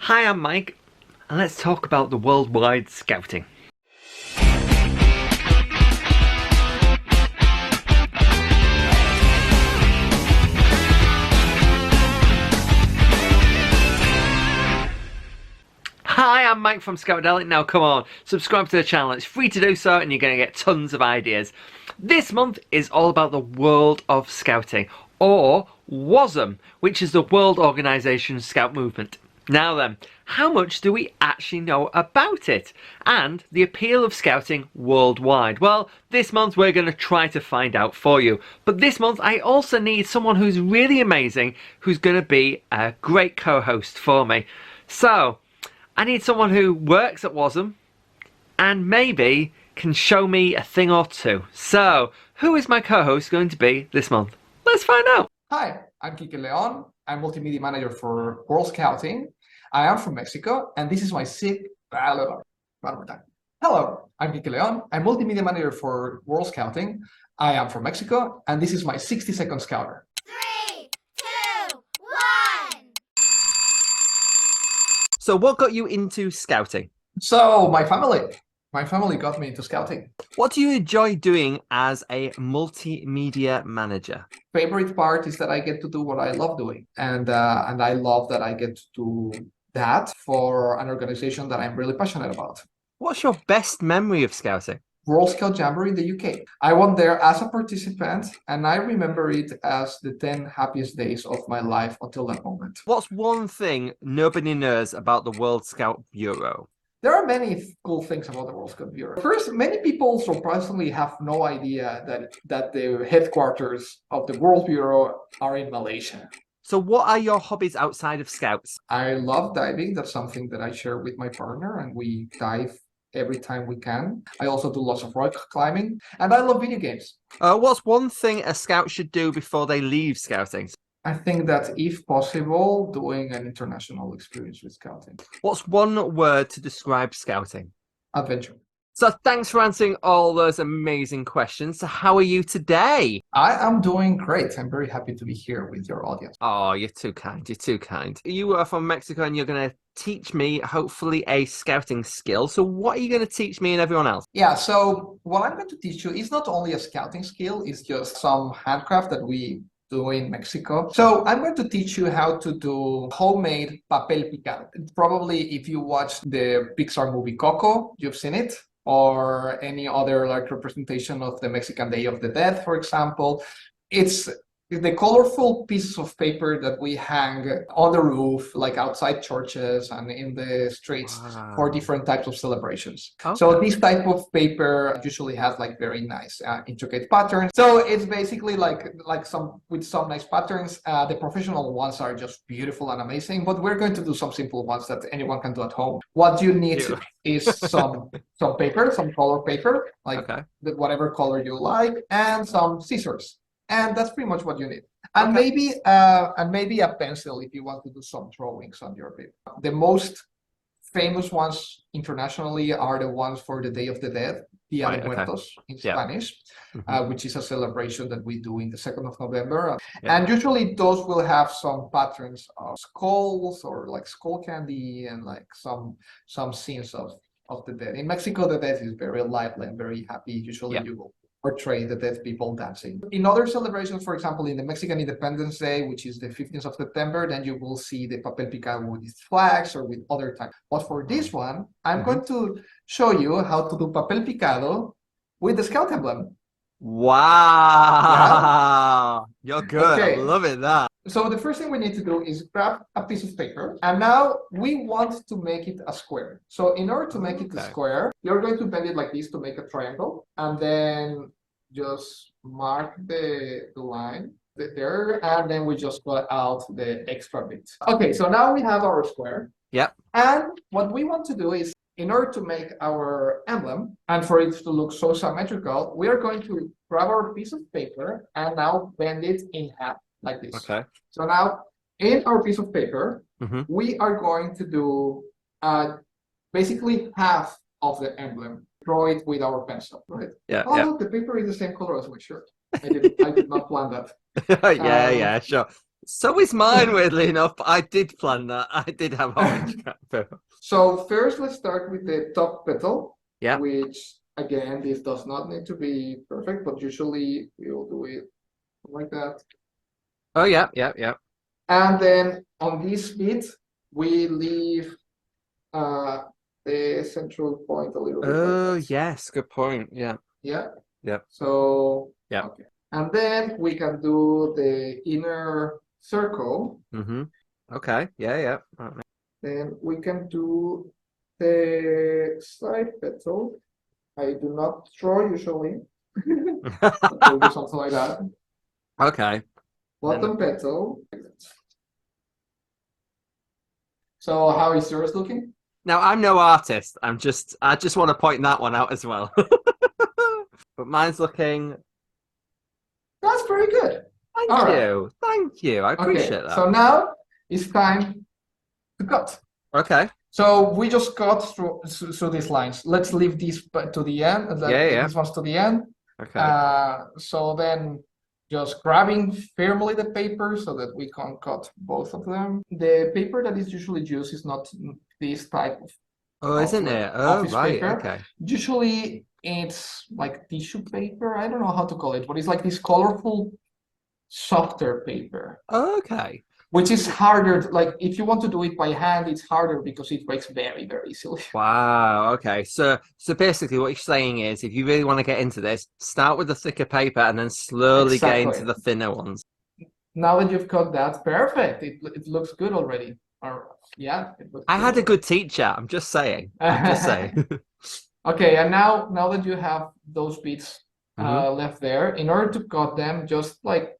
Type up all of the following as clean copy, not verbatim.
Hi, I'm Mike, and let's talk about the worldwide scouting. Hi, I'm Mike from Scoutadelic. Now come on, subscribe to the channel. It's free to do so and you're going to get tons of ideas. This month is all about the world of scouting, or WOSM, which is the World Organization Scout Movement. Now then, how much do we actually know about it and the appeal of scouting worldwide? Well, this month we're going to try to find out for you. But this month I also need someone who's really amazing, who's going to be a great co-host for me. So, I need someone who works at WOSM and maybe can show me a thing or two. So, who is my co-host going to be this month? Let's find out. Hi, I'm Quique. I'm multimedia manager for World Scouting. I am from Mexico, and this is my one more time. Hello, I'm Quique Leon. I'm multimedia manager for World Scouting. I am from Mexico, and this is my 60-second scouter. 3, 2, 1. So, what got you into scouting? So my family got me into scouting. What do you enjoy doing as a multimedia manager? Favorite part is that I get to do what I love doing, and I love that I get to do that for an organization that I'm really passionate about. What's your best memory of scouting? World Scout Jamboree in the UK. I went there as a participant, and I remember it as the 10 happiest days of my life until that moment. What's one thing nobody knows about the World Scout Bureau? There are many cool things about the World Scout Bureau. First, many people surprisingly have no idea that the headquarters of the World Bureau are in Malaysia. So what are your hobbies outside of scouts? I love diving. That's something that I share with my partner, and we dive every time we can. I also do lots of rock climbing, and I love video games. What's one thing a scout should do before they leave scouting? I think that if possible, doing an international experience with scouting. What's one word to describe scouting? Adventure. So thanks for answering all those amazing questions. So how are you today? I am doing great. I'm very happy to be here with your audience. Oh, you're too kind. You're too kind. You are from Mexico and you're going to teach me, hopefully, a scouting skill. So what are you going to teach me and everyone else? Yeah, so what I'm going to teach you is not only a scouting skill, it's just some handcraft that we do in Mexico. So I'm going to teach you how to do homemade papel picado. Probably if you watch the Pixar movie Coco, you've seen it, or any other like representation of the Mexican Day of the Dead, for example. It's the colorful pieces of paper that we hang on the roof, like outside churches and in the streets. Wow. For different types of celebrations. Okay. So this type of paper usually has like very nice intricate patterns. So it's basically like some nice patterns. The professional ones are just beautiful and amazing, but we're going to do some simple ones that anyone can do at home. What you need is some paper, some color paper, like whatever color you like, and some scissors. And that's pretty much what you need. And maybe a pencil if you want to do some drawings on your paper. The most famous ones internationally are the ones for the Day of the Dead, Dia de Muertos in Spanish, which is a celebration that we do in the 2nd of November. And usually those will have some patterns of skulls or like skull candy and like some scenes of the dead. In Mexico, the dead is very lively and very happy. Usually you will portray the dead people dancing. In other celebrations, for example, in the Mexican Independence Day, which is the 15th of September, then you will see the papel picado with its flags or with other types. But for this one, I'm going to show you how to do papel picado with the Scout emblem. Wow! Yeah? You're good. I'm loving that. So the first thing we need to do is grab a piece of paper, and now we want to make it a square. So in order to make it a square, you're going to bend it like this to make a triangle, and then just mark the line there, and then we just cut out the extra bits. Okay, so now we have our square. Yep. And what we want to do is, in order to make our emblem, and for it to look so symmetrical, we are going to grab our piece of paper and now bend it in half. Like this. Okay. So now in our piece of paper, we are going to do basically half of the emblem. Draw it with our pencil, right? Yeah. Oh, the paper is the same color as my shirt. I did not plan that. Yeah, sure. So is mine, weirdly enough, but I did plan that. I did have orange crackpot. So first, let's start with the top petal, Yeah. which again, this does not need to be perfect, but usually we will do it like that. Oh, yeah, yeah, yeah. And then on this bit, we leave the central point a little bit like Oh, that. yes, good point. Yeah. Yeah. Yep. So, Yep. okay. And then we can do the inner circle. Mm-hmm. Okay. Yeah, yeah. Right. Then we can do the side petal. I do not draw usually. We'll do something like that. Okay. Bottom petal. So how is yours looking? Now, I'm no artist. I just want to point that one out as well. But mine's looking. That's pretty good. Thank All right. you. Thank you. I appreciate Okay, that. so now it's time to cut. Okay. So we just cut through these lines. Let's leave this to the end, and Yeah, yeah. these ones to the end. Okay. So then just grabbing firmly the paper so that we can cut both of them. The paper that is usually used is not this type of Oh, isn't like it? Oh, office right. paper. Okay. Usually it's like tissue paper. I don't know how to call it, but it's like this colorful, softer paper. Okay. Which is harder, like if you want to do it by hand, it's harder because it breaks very, very easily. Wow. Okay. So basically, what you're saying is, if you really want to get into this, start with the thicker paper and then slowly get into the thinner ones. Now that you've cut that, perfect. It looks good already. Or yeah, it looks I good had a already. good teacher. I'm just saying. I'm just saying. Okay, and now that you have those bits left there, in order to cut them, just like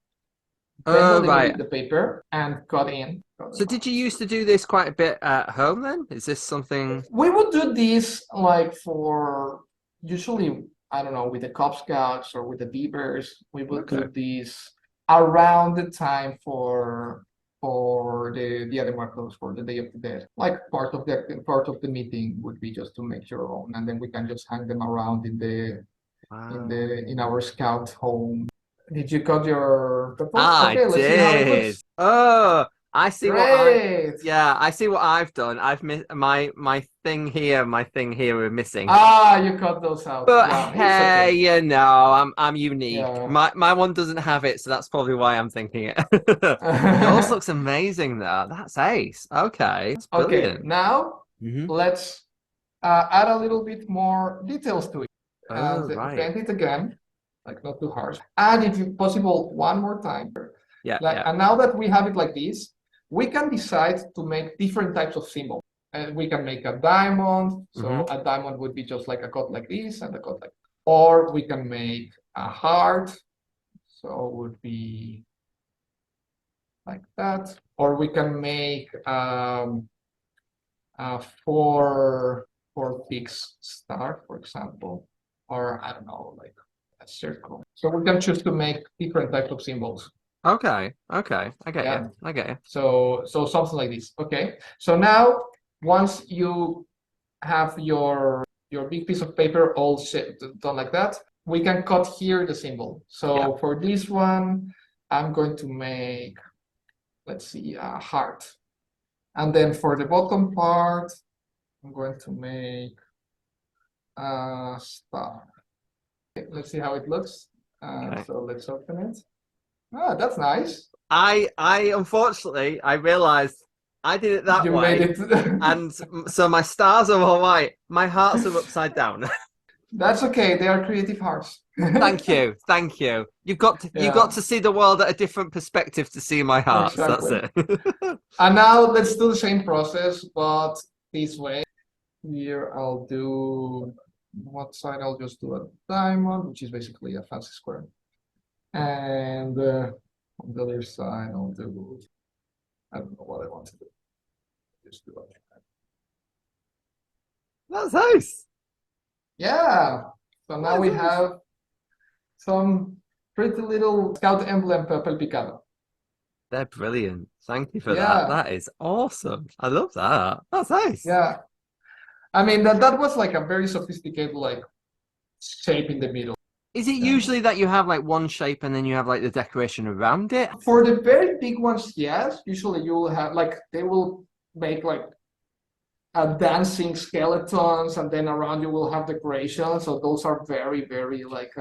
bend a Oh, little right. bit the paper and cut in. So did you used to do this quite a bit at home then? Is this something? We would do this like for usually, I don't know, with the Cub Scouts or with the Beavers. We would do this around the time for the Dia de Muertos, for the Day of the Dead. Like part of the meeting would be just to make your own, and then we can just hang them around in our scout home. Did you cut your purple? Okay, let's see how it looks. Oh, I see what Great. I see what I've done. I've missed my thing here, we're missing. Ah, you cut those out. But Yeah, it's hey, okay. you know, I'm unique. Yeah. My one doesn't have it, so that's probably why I'm thinking it. Yours looks amazing though. That's ace. Okay. That's Okay, brilliant. now let's add a little bit more details to it. Oh, And right. bend it again, like not too harsh. Add, if possible, one more time. Yeah, Like, yeah. and now that we have it like this, we can decide to make different types of symbols. And we can make a diamond. So a diamond would be just like a cut like this and a cut like, or we can make a heart. So it would be like that. Or we can make four pigs star, for example, or I don't know, like a circle. So we can choose to make different types of symbols. Okay. I get Yeah. you. I get you. So something like this. Okay. So now once you have your big piece of paper all set, done like that, we can cut here the symbol. So for this one, I'm going to make, let's see, a heart. And then for the bottom part, I'm going to make a star. Okay, let's see how it looks. So let's open it. Ah, that's nice. I unfortunately I realized I did it that You way. made it. And so my stars are all white. My hearts are upside down. That's okay. They are creative hearts. Thank you. You've got to see the world at a different perspective to see my hearts. Exactly. That's it. And now let's do the same process, but this way. Here I'll do what side? I'll just do a diamond, which is basically a fancy square. And on the other side, I'll do, I don't know what I want to do. Just do it. That's nice. Yeah. So now we have some pretty little scout emblem papel picado. They're brilliant. Thank you for that. That is awesome. I love that. That's nice. Yeah. I mean that was like a very sophisticated like shape in the middle. Is it usually that you have like one shape and then you have like the decoration around it? For the very big ones, yes. Usually you will have like they will make like dancing skeletons, and then around you will have decorations. So those are very, very like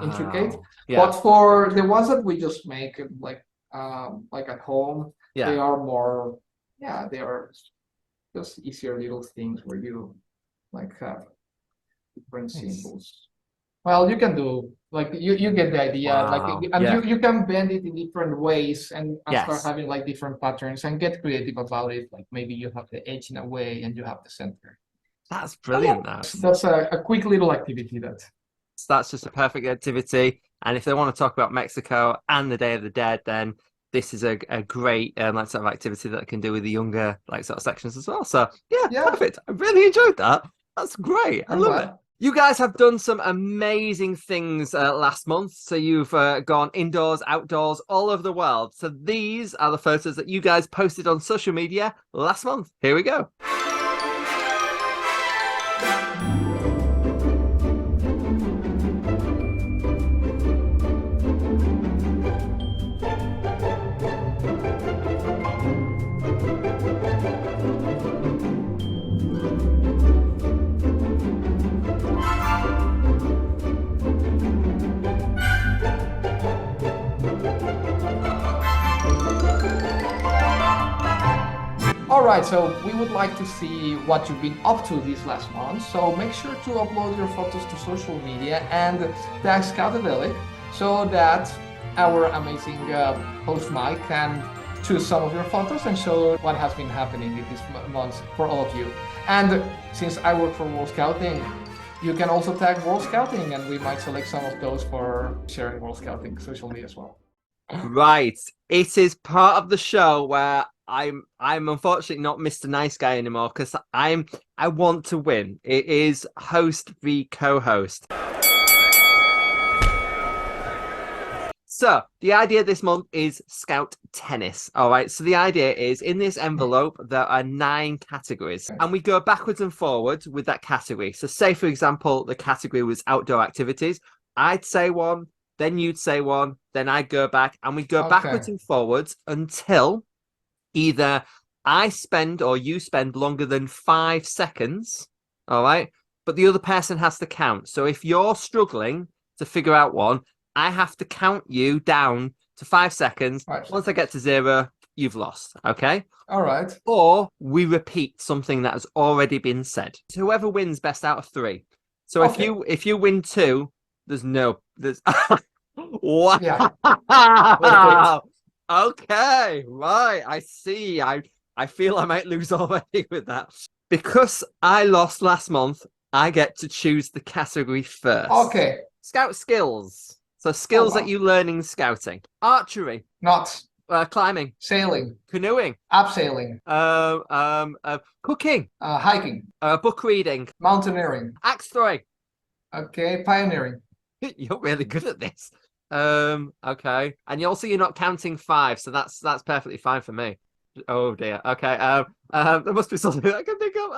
intricate. Wow. Yeah. But for the ones that we just make like at home, Yeah. they are more, yeah, they are just easier little things where you like have different symbols. Well, you can do like you get the idea, like, Wow. and Yeah. you can bend it in different ways and start Yes. having like different patterns and get creative about it. Like maybe you have the edge in a way and you have the center. That's brilliant. That's a quick little activity That's just a perfect activity. And if they want to talk about Mexico and the Day of the Dead, then this is a great like sort of activity that I can do with the younger like sort of sections as well. So yeah, perfect. I really enjoyed that. That's great. I love it. You guys have done some amazing things last month. So you've gone indoors, outdoors, all over the world. So these are the photos that you guys posted on social media last month. Here we go. All right, so we would like to see what you've been up to this last month. So make sure to upload your photos to social media and tag Scoutadelic so that our amazing host Mike can choose some of your photos and show what has been happening in this month for all of you. And since I work for World Scouting, you can also tag World Scouting, and we might select some of those for sharing World Scouting social media as well. Right. It is part of the show where I'm unfortunately not Mr. Nice Guy anymore because I want to win. It is host v co-host. So the idea this month is Scout tennis. All right. So the idea is in this envelope, there are 9 categories and we go backwards and forwards with that category. So say, for example, the category was outdoor activities. I'd say one, then you'd say one, then I'd go back and we go backwards and forwards until either I spend or you spend longer than 5 seconds. All right. But the other person has to count. So if you're struggling to figure out one, I have to count you down to 5 seconds. Right. Once I get to 0, you've lost. Okay. All right. Or we repeat something that has already been said. So whoever wins best out of 3. So if you win 2, there's wow. Yeah. Okay. Right. I see. I feel I might lose already with that. Because I lost last month, I get to choose the category first. Okay. Scout skills. So skills that you learn in scouting. Archery. Not. Climbing. Sailing. Canoeing. Abseiling. Cooking. Hiking. Book reading. Mountaineering. Axe throwing. Okay. Pioneering. You're really good at this. Okay. And you're not counting 5, so that's perfectly fine for me. Oh dear. Okay. There must be something I can think of.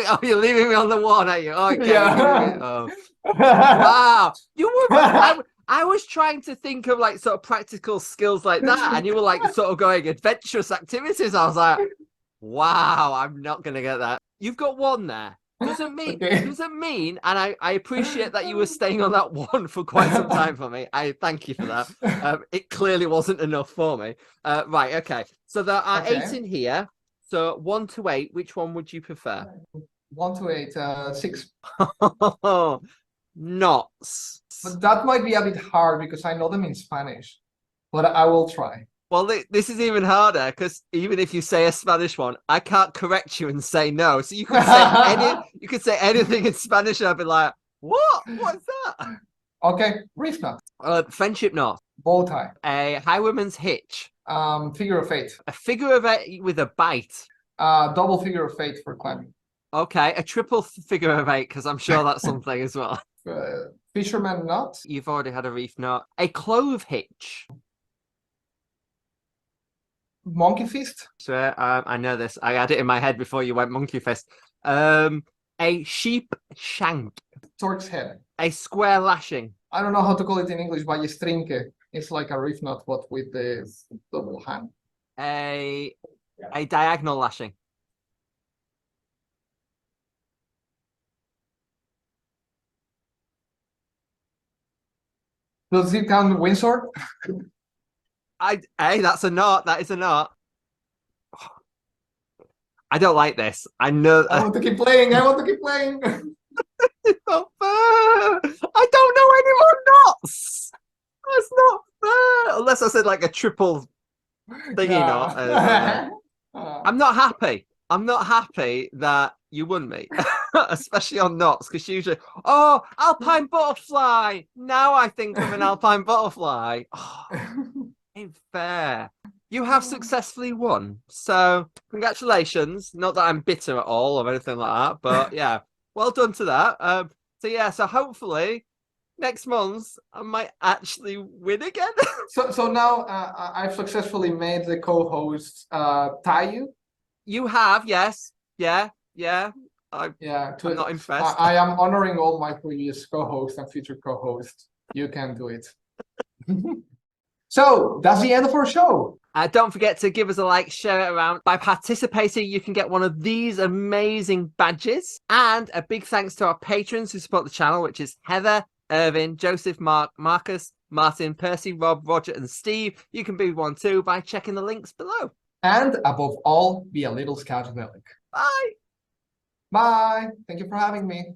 Oh, you're leaving me on the one, are you? Okay. Yeah. Oh. Wow. You were right. I was trying to think of like sort of practical skills like that, and you were like sort of going adventurous activities. I was like, wow, I'm not gonna get that. You've got 1 there. Doesn't mean, and I appreciate that you were staying on that 1 for quite some time for me. I thank you for that. It clearly wasn't enough for me. Right, okay. So there are 8 in here. So 1 to 8, which one would you prefer? 1 to 8, 6. Knots. But that might be a bit hard because I know them in Spanish, but I will try. Well, this is even harder because even if you say a Spanish one, I can't correct you and say no. So you could say anything in Spanish, and I'd be like, "What? What's that?" Okay, reef knot. Friendship knot. Bow tie. A highwayman's hitch. Figure of 8. A figure of 8 with a bite. Double figure of 8 for climbing. Okay, a triple figure of 8 because I'm sure that's something as well. Fisherman knot. You've already had a reef knot. A clove hitch. Monkey fist. So I know this. I had it in my head before you went monkey fist. A sheep shank. Stork's head. A square lashing. I don't know how to call it in English, ballestrinque. It's like a reef knot, but with the double hand. A diagonal lashing. Does it count windsword? Hey, that's a knot. That is a knot. I don't like this. I know. I want to keep playing. I want to keep playing. It's not fair. I don't know any more knots. That's not fair. Unless I said like a triple thingy knot. I'm not happy. I'm not happy that you won me, especially on knots, because usually, oh, alpine butterfly. Now I think of an alpine butterfly. Oh, ain't fair. You have successfully won. So congratulations. Not that I'm bitter at all or anything like that, but yeah, well done to that. So hopefully next month I might actually win again. So now I've successfully made the co-host tie you. You have, yes. Yeah. I'm not impressed. I am honoring all my previous co-hosts and future co-hosts. You can do it. So that's the end of our show. Don't forget to give us a like, share it around. By participating, you can get one of these amazing badges. And a big thanks to our patrons who support the channel, which is Heather, Irvin, Joseph, Mark, Marcus, Martin, Percy, Rob, Roger, and Steve. You can be one too by checking the links below. And above all, be a little Scoutadelic. Bye. Bye. Thank you for having me.